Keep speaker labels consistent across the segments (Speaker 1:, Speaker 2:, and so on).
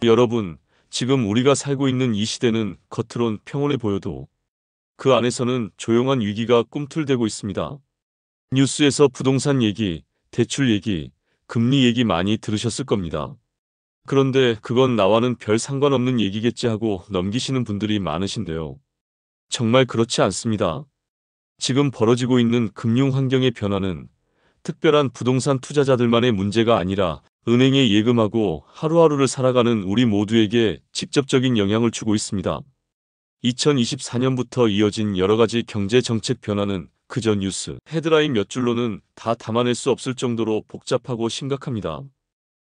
Speaker 1: 여러분, 지금 우리가 살고 있는 이 시대는 겉으론 평온해 보여도 그 안에서는 조용한 위기가 꿈틀대고 있습니다. 뉴스에서 부동산 얘기, 대출 얘기, 금리 얘기 많이 들으셨을 겁니다. 그런데 그건 나와는 별 상관없는 얘기겠지 하고 넘기시는 분들이 많으신데요. 정말 그렇지 않습니다. 지금 벌어지고 있는 금융 환경의 변화는 특별한 부동산 투자자들만의 문제가 아니라 은행에 예금하고 하루하루를 살아가는 우리 모두에게 직접적인 영향을 주고 있습니다. 2024년부터 이어진 여러 가지 경제 정책 변화는 그저 뉴스, 헤드라인 몇 줄로는 다 담아낼 수 없을 정도로 복잡하고 심각합니다.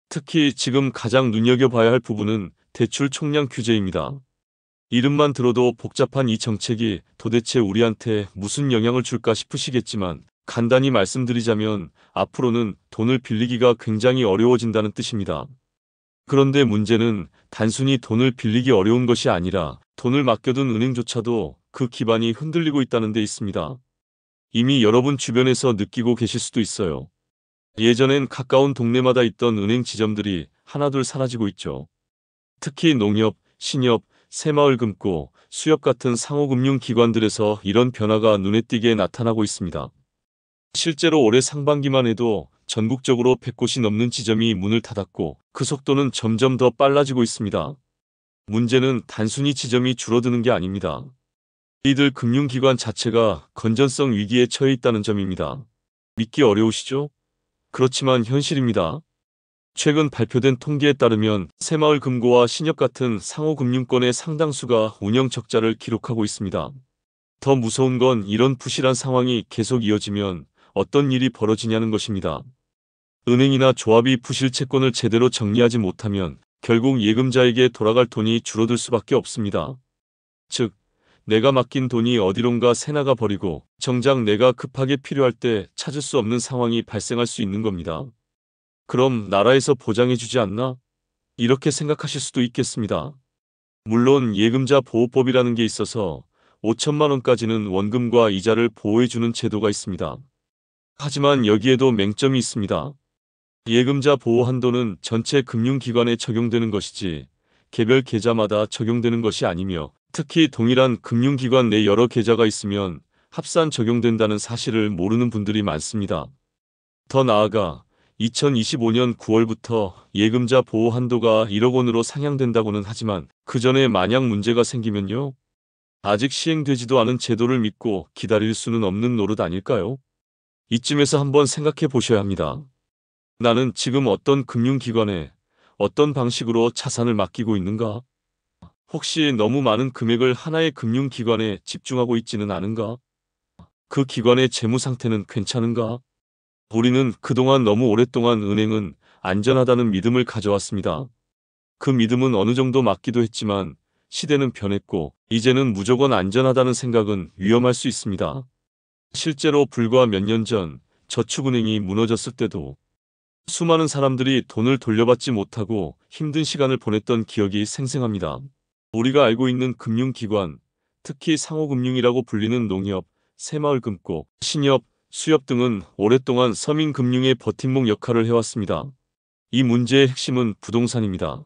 Speaker 1: 특히 지금 가장 눈여겨봐야 할 부분은 대출 총량 규제입니다. 이름만 들어도 복잡한 이 정책이 도대체 우리한테 무슨 영향을 줄까 싶으시겠지만 간단히 말씀드리자면 앞으로는 돈을 빌리기가 굉장히 어려워진다는 뜻입니다. 그런데 문제는 단순히 돈을 빌리기 어려운 것이 아니라 돈을 맡겨둔 은행조차도 그 기반이 흔들리고 있다는 데 있습니다. 이미 여러분 주변에서 느끼고 계실 수도 있어요. 예전엔 가까운 동네마다 있던 은행 지점들이 하나둘 사라지고 있죠. 특히 농협, 신협, 새마을금고, 수협 같은 상호금융기관들에서 이런 변화가 눈에 띄게 나타나고 있습니다. 실제로 올해 상반기만 해도 전국적으로 100곳이 넘는 지점이 문을 닫았고 그 속도는 점점 더 빨라지고 있습니다. 문제는 단순히 지점이 줄어드는 게 아닙니다. 이들 금융기관 자체가 건전성 위기에 처해 있다는 점입니다. 믿기 어려우시죠? 그렇지만 현실입니다. 최근 발표된 통계에 따르면 새마을금고와 신협 같은 상호금융권의 상당수가 운영 적자를 기록하고 있습니다. 더 무서운 건 이런 부실한 상황이 계속 이어지면 어떤 일이 벌어지냐는 것입니다. 은행이나 조합이 부실 채권을 제대로 정리하지 못하면 결국 예금자에게 돌아갈 돈이 줄어들 수밖에 없습니다. 즉, 내가 맡긴 돈이 어디론가 새나가 버리고 정작 내가 급하게 필요할 때 찾을 수 없는 상황이 발생할 수 있는 겁니다. 그럼 나라에서 보장해주지 않나? 이렇게 생각하실 수도 있겠습니다. 물론 예금자 보호법이라는 게 있어서 5천만 원까지는 원금과 이자를 보호해주는 제도가 있습니다. 하지만 여기에도 맹점이 있습니다. 예금자 보호 한도는 전체 금융기관에 적용되는 것이지 개별 계좌마다 적용되는 것이 아니며 특히 동일한 금융기관 내 여러 계좌가 있으면 합산 적용된다는 사실을 모르는 분들이 많습니다. 더 나아가 2025년 9월부터 예금자 보호 한도가 1억 원으로 상향된다고는 하지만 그 전에 만약 문제가 생기면요? 아직 시행되지도 않은 제도를 믿고 기다릴 수는 없는 노릇 아닐까요? 이쯤에서 한번 생각해 보셔야 합니다. 나는 지금 어떤 금융기관에 어떤 방식으로 자산을 맡기고 있는가? 혹시 너무 많은 금액을 하나의 금융기관에 집중하고 있지는 않은가? 그 기관의 재무 상태는 괜찮은가? 우리는 그동안 너무 오랫동안 은행은 안전하다는 믿음을 가져왔습니다. 그 믿음은 어느 정도 맞기도 했지만 시대는 변했고 이제는 무조건 안전하다는 생각은 위험할 수 있습니다. 실제로 불과 몇 년 전 저축은행이 무너졌을 때도 수많은 사람들이 돈을 돌려받지 못하고 힘든 시간을 보냈던 기억이 생생합니다. 우리가 알고 있는 금융기관, 특히 상호금융이라고 불리는 농협, 새마을금고, 신협, 수협 등은 오랫동안 서민금융의 버팀목 역할을 해왔습니다. 이 문제의 핵심은 부동산입니다.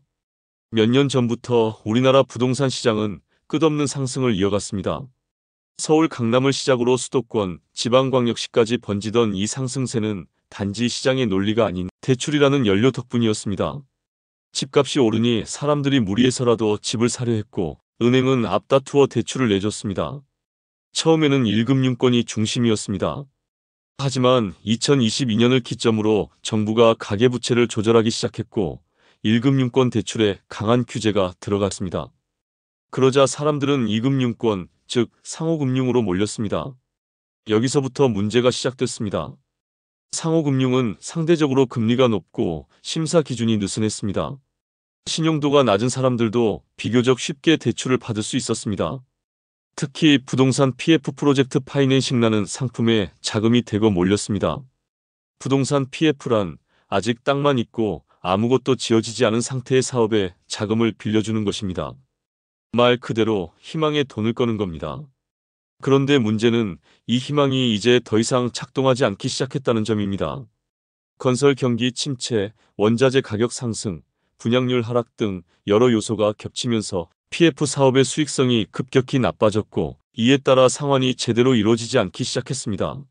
Speaker 1: 몇 년 전부터 우리나라 부동산 시장은 끝없는 상승을 이어갔습니다. 서울 강남을 시작으로 수도권, 지방광역시까지 번지던 이 상승세는 단지 시장의 논리가 아닌 대출이라는 연료 덕분이었습니다. 집값이 오르니 사람들이 무리해서라도 집을 사려 했고 은행은 앞다투어 대출을 내줬습니다. 처음에는 1금융권이 중심이었습니다. 하지만 2022년을 기점으로 정부가 가계부채를 조절하기 시작했고 1금융권 대출에 강한 규제가 들어갔습니다. 그러자 사람들은 2금융권, 즉 상호금융으로 몰렸습니다. 여기서부터 문제가 시작됐습니다. 상호금융은 상대적으로 금리가 높고 심사 기준이 느슨했습니다. 신용도가 낮은 사람들도 비교적 쉽게 대출을 받을 수 있었습니다. 특히 부동산 PF 프로젝트 파이낸싱이라는 상품에 자금이 대거 몰렸습니다. 부동산 PF란 아직 땅만 있고 아무것도 지어지지 않은 상태의 사업에 자금을 빌려주는 것입니다. 말 그대로 희망에 돈을 거는 겁니다. 그런데 문제는 이 희망이 이제 더 이상 작동하지 않기 시작했다는 점입니다. 건설 경기 침체, 원자재 가격 상승, 분양률 하락 등 여러 요소가 겹치면서 PF 사업의 수익성이 급격히 나빠졌고 이에 따라 상환이 제대로 이루어지지 않기 시작했습니다.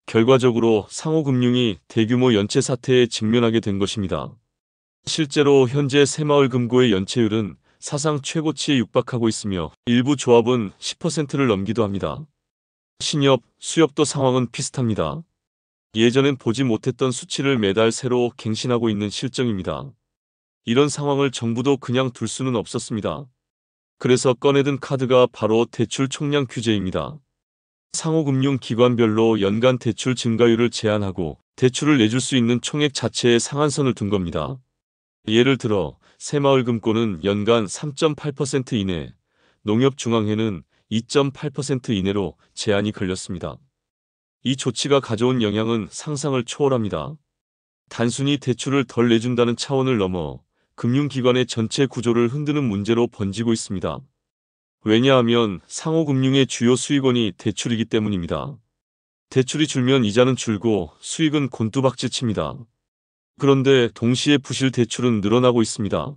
Speaker 1: 결과적으로 상호금융이 대규모 연체 사태에 직면하게 된 것입니다. 실제로 현재 새마을금고의 연체율은 사상 최고치에 육박하고 있으며 일부 조합은 10%를 넘기도 합니다. 신협, 수협도 상황은 비슷합니다. 예전엔 보지 못했던 수치를 매달 새로 갱신하고 있는 실정입니다. 이런 상황을 정부도 그냥 둘 수는 없었습니다. 그래서 꺼내든 카드가 바로 대출 총량 규제입니다. 상호금융기관별로 연간 대출 증가율을 제한하고 대출을 내줄 수 있는 총액 자체에 상한선을 둔 겁니다. 예를 들어 새마을금고는 연간 3.8% 이내, 농협중앙회는 2.8% 이내로 제한이 걸렸습니다. 이 조치가 가져온 영향은 상상을 초월합니다. 단순히 대출을 덜 내준다는 차원을 넘어 금융기관의 전체 구조를 흔드는 문제로 번지고 있습니다. 왜냐하면 상호금융의 주요 수익원이 대출이기 때문입니다. 대출이 줄면 이자는 줄고 수익은 곤두박질칩니다. 그런데 동시에 부실 대출은 늘어나고 있습니다.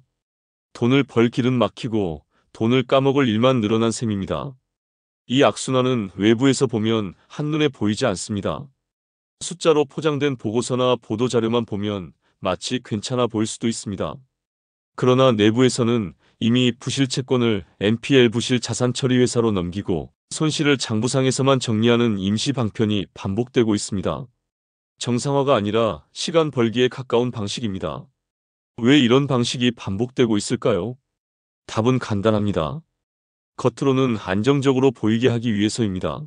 Speaker 1: 돈을 벌 길은 막히고 돈을 까먹을 일만 늘어난 셈입니다. 이 악순환은 외부에서 보면 한눈에 보이지 않습니다. 숫자로 포장된 보고서나 보도자료만 보면 마치 괜찮아 보일 수도 있습니다. 그러나 내부에서는 이미 부실 채권을 NPL 부실 자산처리회사로 넘기고 손실을 장부상에서만 정리하는 임시 방편이 반복되고 있습니다. 정상화가 아니라 시간 벌기에 가까운 방식입니다. 왜 이런 방식이 반복되고 있을까요? 답은 간단합니다. 겉으로는 안정적으로 보이게 하기 위해서입니다.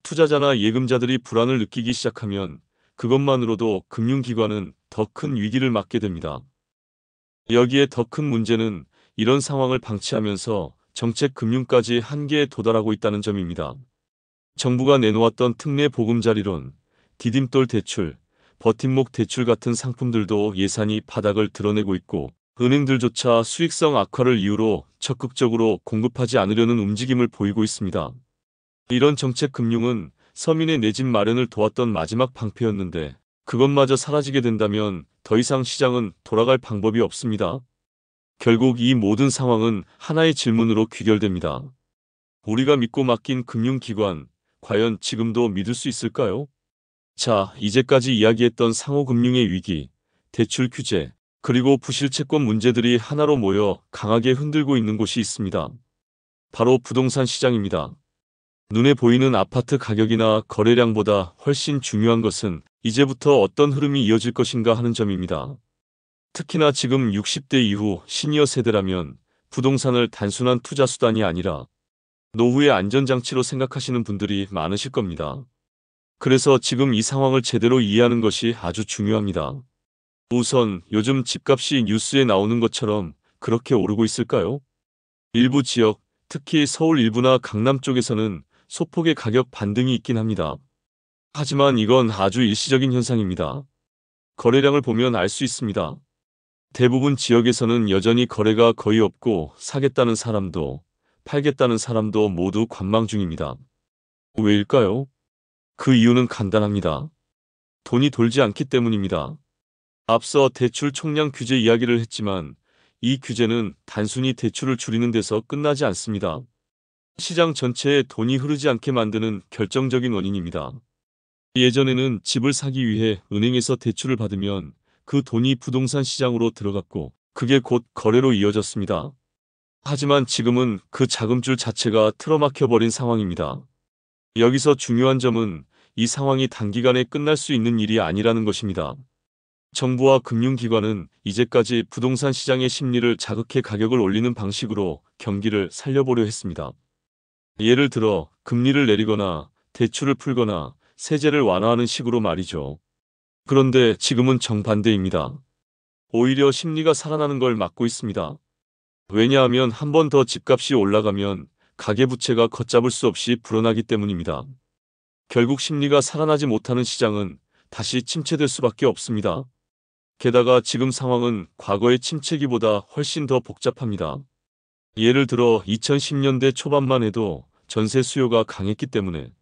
Speaker 1: 투자자나 예금자들이 불안을 느끼기 시작하면 그것만으로도 금융기관은 더 큰 위기를 맞게 됩니다. 여기에 더 큰 문제는 이런 상황을 방치하면서 정책 금융까지 한계에 도달하고 있다는 점입니다. 정부가 내놓았던 특례 보금자리론, 디딤돌 대출, 버팀목 대출 같은 상품들도 예산이 바닥을 드러내고 있고 은행들조차 수익성 악화를 이유로 적극적으로 공급하지 않으려는 움직임을 보이고 있습니다. 이런 정책 금융은 서민의 내 집 마련을 도왔던 마지막 방패였는데 그것마저 사라지게 된다면 더 이상 시장은 돌아갈 방법이 없습니다. 결국 이 모든 상황은 하나의 질문으로 귀결됩니다. 우리가 믿고 맡긴 금융기관, 과연 지금도 믿을 수 있을까요? 자, 이제까지 이야기했던 상호금융의 위기, 대출 규제, 그리고 부실채권 문제들이 하나로 모여 강하게 흔들고 있는 곳이 있습니다. 바로 부동산 시장입니다. 눈에 보이는 아파트 가격이나 거래량보다 훨씬 중요한 것은 이제부터 어떤 흐름이 이어질 것인가 하는 점입니다. 특히나 지금 60대 이후 시니어 세대라면 부동산을 단순한 투자 수단이 아니라 노후의 안전장치로 생각하시는 분들이 많으실 겁니다. 그래서 지금 이 상황을 제대로 이해하는 것이 아주 중요합니다. 우선 요즘 집값이 뉴스에 나오는 것처럼 그렇게 오르고 있을까요? 일부 지역, 특히 서울 일부나 강남 쪽에서는 소폭의 가격 반등이 있긴 합니다. 하지만 이건 아주 일시적인 현상입니다. 거래량을 보면 알 수 있습니다. 대부분 지역에서는 여전히 거래가 거의 없고 사겠다는 사람도 팔겠다는 사람도 모두 관망 중입니다. 왜일까요? 그 이유는 간단합니다. 돈이 돌지 않기 때문입니다. 앞서 대출 총량 규제 이야기를 했지만 이 규제는 단순히 대출을 줄이는 데서 끝나지 않습니다. 시장 전체에 돈이 흐르지 않게 만드는 결정적인 원인입니다. 예전에는 집을 사기 위해 은행에서 대출을 받으면 그 돈이 부동산 시장으로 들어갔고 그게 곧 거래로 이어졌습니다. 하지만 지금은 그 자금줄 자체가 틀어막혀버린 상황입니다. 여기서 중요한 점은 이 상황이 단기간에 끝날 수 있는 일이 아니라는 것입니다. 정부와 금융기관은 이제까지 부동산 시장의 심리를 자극해 가격을 올리는 방식으로 경기를 살려보려 했습니다. 예를 들어 금리를 내리거나 대출을 풀거나 세제를 완화하는 식으로 말이죠. 그런데 지금은 정반대입니다. 오히려 심리가 살아나는 걸 막고 있습니다. 왜냐하면 한 번 더 집값이 올라가면 가계부채가 걷잡을 수 없이 불어나기 때문입니다. 결국 심리가 살아나지 못하는 시장은 다시 침체될 수밖에 없습니다. 게다가 지금 상황은 과거의 침체기보다 훨씬 더 복잡합니다. 예를 들어 2010년대 초반만 해도 전세 수요가 강했기 때문에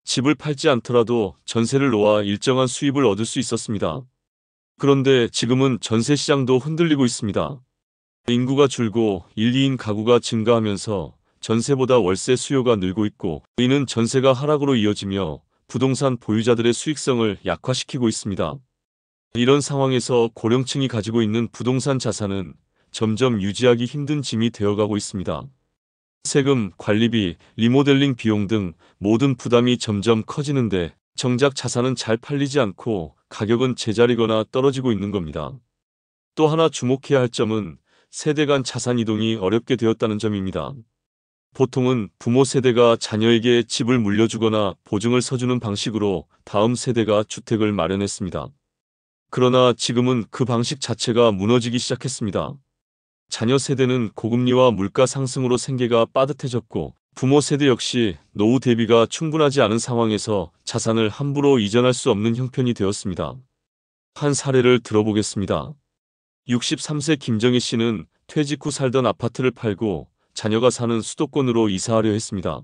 Speaker 1: 집을 팔지 않더라도 전세를 놓아 일정한 수입을 얻을 수 있었습니다. 그런데 지금은 전세 시장도 흔들리고 있습니다. 인구가 줄고 1, 2인 가구가 증가하면서 전세보다 월세 수요가 늘고 있고, 이는 전세가 하락으로 이어지며 부동산 보유자들의 수익성을 약화시키고 있습니다. 이런 상황에서 고령층이 가지고 있는 부동산 자산은 점점 유지하기 힘든 짐이 되어가고 있습니다. 세금, 관리비, 리모델링 비용 등 모든 부담이 점점 커지는데 정작 자산은 잘 팔리지 않고 가격은 제자리거나 떨어지고 있는 겁니다. 또 하나 주목해야 할 점은 세대 간 자산 이동이 어렵게 되었다는 점입니다. 보통은 부모 세대가 자녀에게 집을 물려주거나 보증을 서주는 방식으로 다음 세대가 주택을 마련했습니다. 그러나 지금은 그 방식 자체가 무너지기 시작했습니다. 자녀 세대는 고금리와 물가 상승으로 생계가 빠듯해졌고, 부모 세대 역시 노후 대비가 충분하지 않은 상황에서 자산을 함부로 이전할 수 없는 형편이 되었습니다. 한 사례를 들어보겠습니다. 63세 김정희 씨는 퇴직 후 살던 아파트를 팔고 자녀가 사는 수도권으로 이사하려 했습니다.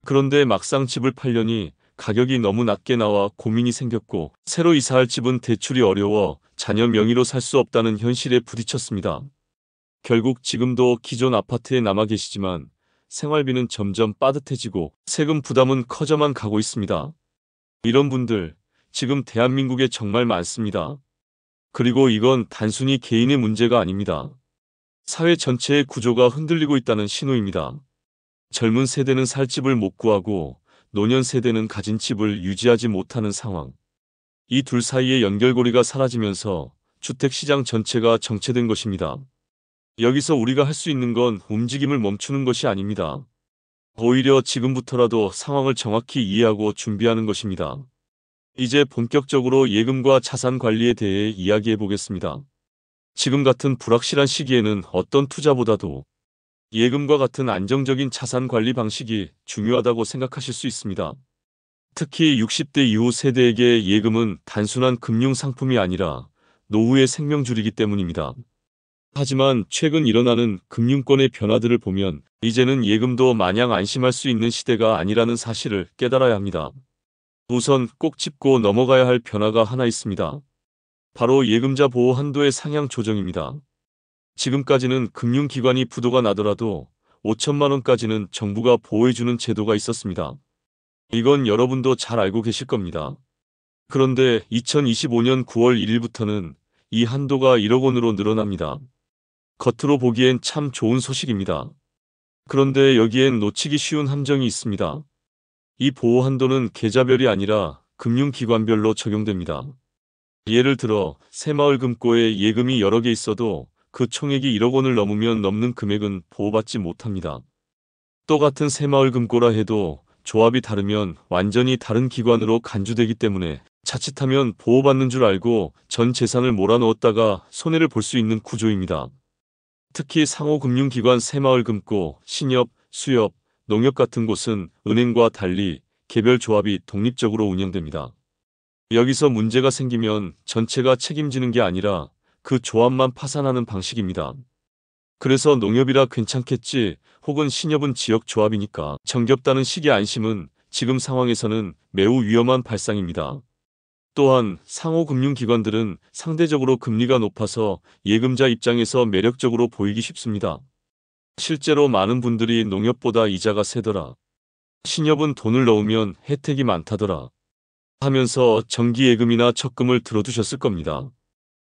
Speaker 1: 그런데 막상 집을 팔려니 가격이 너무 낮게 나와 고민이 생겼고, 새로 이사할 집은 대출이 어려워 자녀 명의로 살 수 없다는 현실에 부딪혔습니다. 결국 지금도 기존 아파트에 남아 계시지만 생활비는 점점 빠듯해지고 세금 부담은 커져만 가고 있습니다. 이런 분들 지금 대한민국에 정말 많습니다. 그리고 이건 단순히 개인의 문제가 아닙니다. 사회 전체의 구조가 흔들리고 있다는 신호입니다. 젊은 세대는 살 집을 못 구하고 노년 세대는 가진 집을 유지하지 못하는 상황. 이 둘 사이의 연결고리가 사라지면서 주택시장 전체가 정체된 것입니다. 여기서 우리가 할 수 있는 건 움직임을 멈추는 것이 아닙니다. 오히려 지금부터라도 상황을 정확히 이해하고 준비하는 것입니다. 이제 본격적으로 예금과 자산 관리에 대해 이야기해 보겠습니다. 지금 같은 불확실한 시기에는 어떤 투자보다도 예금과 같은 안정적인 자산 관리 방식이 중요하다고 생각하실 수 있습니다. 특히 60대 이후 세대에게 예금은 단순한 금융 상품이 아니라 노후의 생명줄이기 때문입니다. 하지만 최근 일어나는 금융권의 변화들을 보면 이제는 예금도 마냥 안심할 수 있는 시대가 아니라는 사실을 깨달아야 합니다. 우선 꼭 짚고 넘어가야 할 변화가 하나 있습니다. 바로 예금자 보호 한도의 상향 조정입니다. 지금까지는 금융기관이 부도가 나더라도 5천만 원까지는 정부가 보호해주는 제도가 있었습니다. 이건 여러분도 잘 알고 계실 겁니다. 그런데 2025년 9월 1일부터는 이 한도가 1억 원으로 늘어납니다. 겉으로 보기엔 참 좋은 소식입니다. 그런데 여기엔 놓치기 쉬운 함정이 있습니다. 이 보호 한도는 계좌별이 아니라 금융기관별로 적용됩니다. 예를 들어 새마을금고에 예금이 여러 개 있어도 그 총액이 1억 원을 넘으면 넘는 금액은 보호받지 못합니다. 똑같은 새마을금고라 해도 조합이 다르면 완전히 다른 기관으로 간주되기 때문에 자칫하면 보호받는 줄 알고 전 재산을 몰아넣었다가 손해를 볼 수 있는 구조입니다. 특히 상호금융기관 새마을금고, 신협, 수협, 농협 같은 곳은 은행과 달리 개별 조합이 독립적으로 운영됩니다. 여기서 문제가 생기면 전체가 책임지는 게 아니라 그 조합만 파산하는 방식입니다. 그래서 농협이라 괜찮겠지 혹은 신협은 지역조합이니까 정겹다는 식의 안심은 지금 상황에서는 매우 위험한 발상입니다. 또한 상호금융기관들은 상대적으로 금리가 높아서 예금자 입장에서 매력적으로 보이기 쉽습니다. 실제로 많은 분들이 농협보다 이자가 세더라, 신협은 돈을 넣으면 혜택이 많다더라 하면서 정기예금이나 적금을 들어두셨을 겁니다.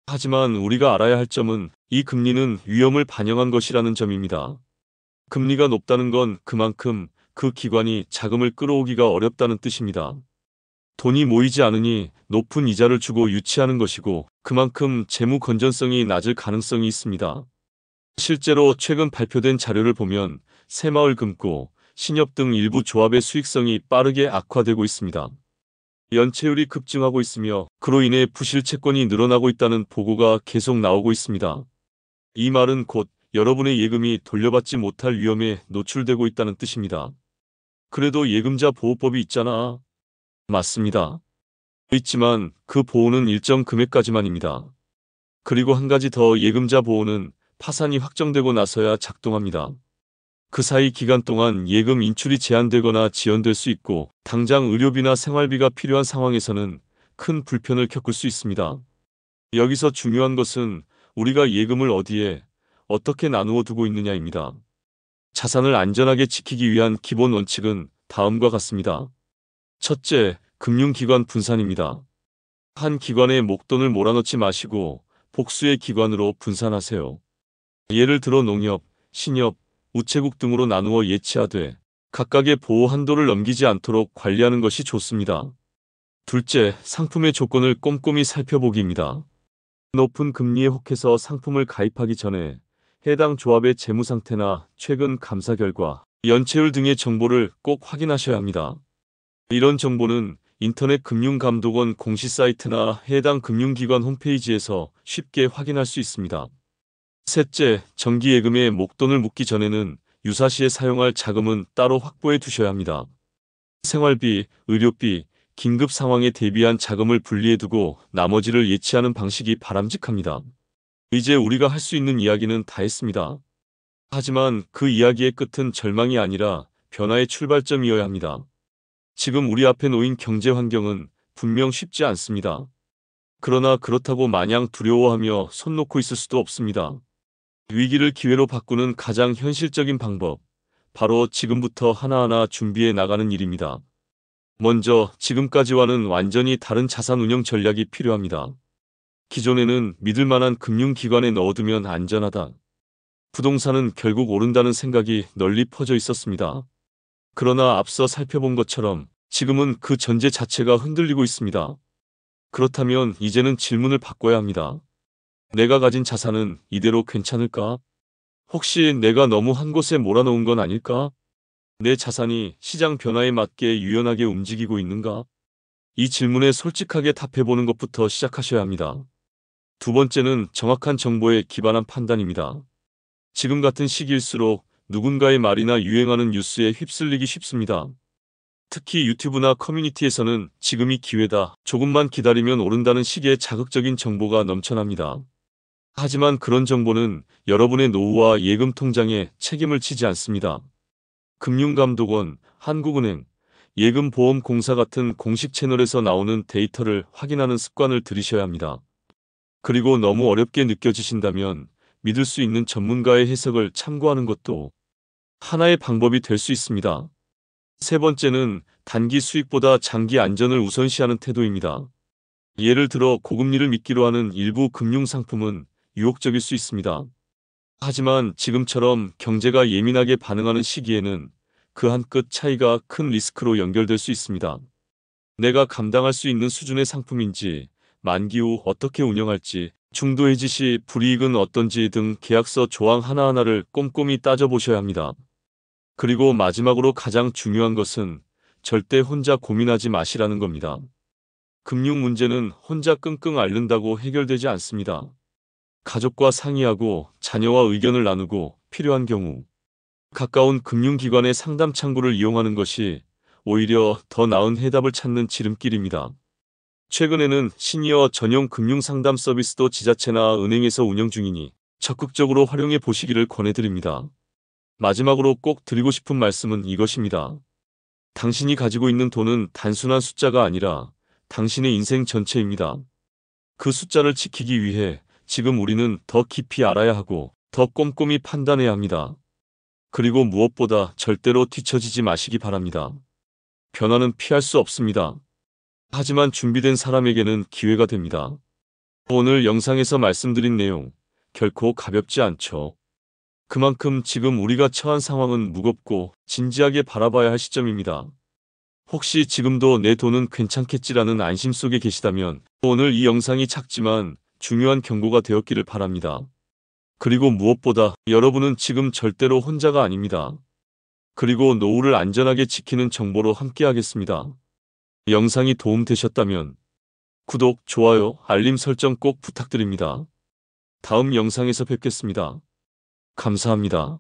Speaker 1: 하지만 우리가 알아야 할 점은 이 금리는 위험을 반영한 것이라는 점입니다. 금리가 높다는 건 그만큼 그 기관이 자금을 끌어오기가 어렵다는 뜻입니다. 돈이 모이지 않으니 높은 이자를 주고 유치하는 것이고 그만큼 재무 건전성이 낮을 가능성이 있습니다. 실제로 최근 발표된 자료를 보면 새마을금고, 신협 등 일부 조합의 수익성이 빠르게 악화되고 있습니다. 연체율이 급증하고 있으며 그로 인해 부실 채권이 늘어나고 있다는 보고가 계속 나오고 있습니다. 이 말은 곧 여러분의 예금이 돌려받지 못할 위험에 노출되고 있다는 뜻입니다. 그래도 예금자 보호법이 있잖아. 맞습니다. 있지만 그 보호는 일정 금액까지만입니다. 그리고 한 가지 더, 예금자 보호는 파산이 확정되고 나서야 작동합니다. 그 사이 기간 동안 예금 인출이 제한되거나 지연될 수 있고 당장 의료비나 생활비가 필요한 상황에서는 큰 불편을 겪을 수 있습니다. 여기서 중요한 것은 우리가 예금을 어디에 어떻게 나누어 두고 있느냐입니다. 자산을 안전하게 지키기 위한 기본 원칙은 다음과 같습니다. 첫째, 금융기관 분산입니다. 한 기관에 목돈을 몰아넣지 마시고 복수의 기관으로 분산하세요. 예를 들어 농협, 신협, 우체국 등으로 나누어 예치하되 각각의 보호 한도를 넘기지 않도록 관리하는 것이 좋습니다. 둘째, 상품의 조건을 꼼꼼히 살펴보기입니다. 높은 금리에 혹해서 상품을 가입하기 전에 해당 조합의 재무 상태나 최근 감사 결과, 연체율 등의 정보를 꼭 확인하셔야 합니다. 이런 정보는 인터넷 금융감독원 공식 사이트나 해당 금융기관 홈페이지에서 쉽게 확인할 수 있습니다. 셋째, 정기예금에 목돈을 묻기 전에는 유사시에 사용할 자금은 따로 확보해 두셔야 합니다. 생활비, 의료비, 긴급 상황에 대비한 자금을 분리해 두고 나머지를 예치하는 방식이 바람직합니다. 이제 우리가 할 수 있는 이야기는 다 했습니다. 하지만 그 이야기의 끝은 절망이 아니라 변화의 출발점이어야 합니다. 지금 우리 앞에 놓인 경제 환경은 분명 쉽지 않습니다. 그러나 그렇다고 마냥 두려워하며 손 놓고 있을 수도 없습니다. 위기를 기회로 바꾸는 가장 현실적인 방법, 바로 지금부터 하나하나 준비해 나가는 일입니다. 먼저 지금까지와는 완전히 다른 자산 운영 전략이 필요합니다. 기존에는 믿을 만한 금융기관에 넣어두면 안전하다. 부동산은 결국 오른다는 생각이 널리 퍼져 있었습니다. 그러나 앞서 살펴본 것처럼 지금은 그 전제 자체가 흔들리고 있습니다. 그렇다면 이제는 질문을 바꿔야 합니다. 내가 가진 자산은 이대로 괜찮을까? 혹시 내가 너무 한 곳에 몰아넣은 건 아닐까? 내 자산이 시장 변화에 맞게 유연하게 움직이고 있는가? 이 질문에 솔직하게 답해보는 것부터 시작하셔야 합니다. 두 번째는 정확한 정보에 기반한 판단입니다. 지금 같은 시기일수록 누군가의 말이나 유행하는 뉴스에 휩쓸리기 쉽습니다. 특히 유튜브나 커뮤니티에서는 지금이 기회다, 조금만 기다리면 오른다는 식의 자극적인 정보가 넘쳐납니다. 하지만 그런 정보는 여러분의 노후와 예금 통장에 책임을 지지 않습니다. 금융감독원, 한국은행, 예금보험공사 같은 공식 채널에서 나오는 데이터를 확인하는 습관을 들이셔야 합니다. 그리고 너무 어렵게 느껴지신다면 믿을 수 있는 전문가의 해석을 참고하는 것도 하나의 방법이 될 수 있습니다. 세 번째는 단기 수익보다 장기 안전을 우선시하는 태도입니다. 예를 들어 고금리를 믿기로 하는 일부 금융상품은 유혹적일 수 있습니다. 하지만 지금처럼 경제가 예민하게 반응하는 시기에는 그 한 끗 차이가 큰 리스크로 연결될 수 있습니다. 내가 감당할 수 있는 수준의 상품인지, 만기 후 어떻게 운영할지, 중도 해지 시 불이익은 어떤지 등 계약서 조항 하나하나를 꼼꼼히 따져보셔야 합니다. 그리고 마지막으로 가장 중요한 것은 절대 혼자 고민하지 마시라는 겁니다. 금융 문제는 혼자 끙끙 앓는다고 해결되지 않습니다. 가족과 상의하고 자녀와 의견을 나누고 필요한 경우 가까운 금융기관의 상담 창구를 이용하는 것이 오히려 더 나은 해답을 찾는 지름길입니다. 최근에는 시니어 전용 금융상담 서비스도 지자체나 은행에서 운영 중이니 적극적으로 활용해 보시기를 권해드립니다. 마지막으로 꼭 드리고 싶은 말씀은 이것입니다. 당신이 가지고 있는 돈은 단순한 숫자가 아니라 당신의 인생 전체입니다. 그 숫자를 지키기 위해 지금 우리는 더 깊이 알아야 하고 더 꼼꼼히 판단해야 합니다. 그리고 무엇보다 절대로 뒤처지지 마시기 바랍니다. 변화는 피할 수 없습니다. 하지만 준비된 사람에게는 기회가 됩니다. 오늘 영상에서 말씀드린 내용 결코 가볍지 않죠. 그만큼 지금 우리가 처한 상황은 무겁고 진지하게 바라봐야 할 시점입니다. 혹시 지금도 내 돈은 괜찮겠지라는 안심 속에 계시다면 오늘 이 영상이 작지만 중요한 경고가 되었기를 바랍니다. 그리고 무엇보다 여러분은 지금 절대로 혼자가 아닙니다. 그리고 노후를 안전하게 지키는 정보로 함께하겠습니다. 영상이 도움되셨다면 구독, 좋아요, 알림 설정 꼭 부탁드립니다. 다음 영상에서 뵙겠습니다. 감사합니다.